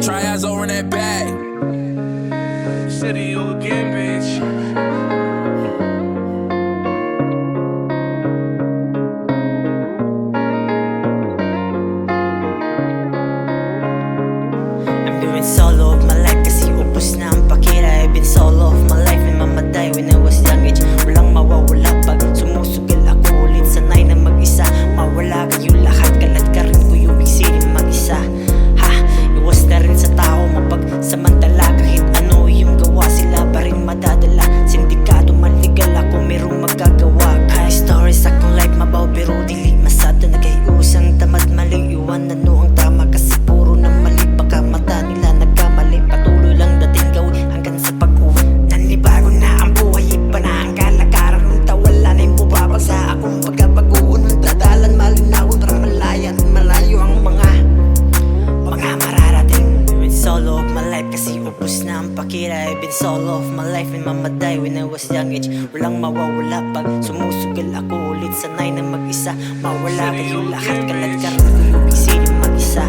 Try eyes over in that bag. City, you again, bitch. I'm doing solo of my life kasi upos na ang pakira. I've been solo of my life and mamaday when I was young age. Walang mawawala pag sumusugal ako ulit. Sanay na mag-isa, mawala kayo lahat. Kalat ka rin ko yung siling mag-isa. Ha, iwas na rin sa tao mapagsamantala. Kahit ano yung gawa sila pa rin madadala. Sindikato maligal ako merong magagawa. Kaya stories akong life mabaw pero dili masada. Nagayusang tamad mali iwan ano ang tama kasi puro na mali. Baka mata nila nagkamali. Patuloy lang dating gawin hanggang sa pag-uwi. Nanibago na ang buhay, iba na ang kalakaran. Nunta wala na yung bubabag sa akong pagkabaguan. Nunta dalan malinawon para malaya at malayo ang mga mararating. I've been solo of my life kasi ubos na ang pakira. I've been solo of my life and mamaday when I was young age. Walang mawawala pag sumusugal ako ulit. Sanay na mag-isa, mawala kayo lahat. Kalat ka rin ko yung siling mag-isa.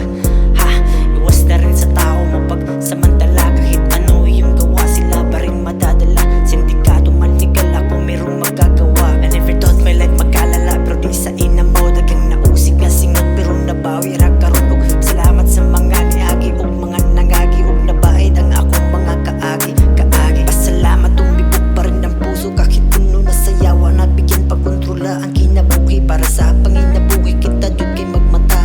Ha, iwas na rin sa tao mapagsamantala. Kahit ano yung gawa sila pa rin madadala. Sindikato maligal ako merong magagawa. I never thought my life magkalala pero di sa ina mo dagang nausig na singot pero nabawi ra karon og salamat sa mga niagi ug mga nangagi ug nabaid ang akong mga kaagi. Pasalamat tumibok pa rin ang puso kahit puno na sayawa. Nabigyan pagkontrola ang kinabuhi para sa panginabuhi. Kita jud kay magmata,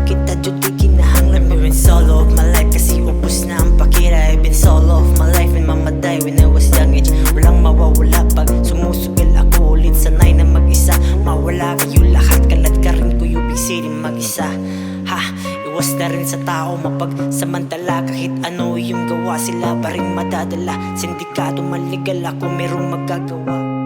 kita jud kay kinahanglan. I've been solo of my life kasi ubos na ang pakira. I've been solo of my life and mamaday when I was young age. Walang mawawala pag sumusugal ako ulit. Sanay na mag-isa, mawala kayo lahat. Kalat ka rin ko yung siling mag-isa. Ha, iwas na rin sa tao mapagsamantala. Kahit ano yung gawa sila pa rin madadala. Sindikato maligal ako merong magagawa.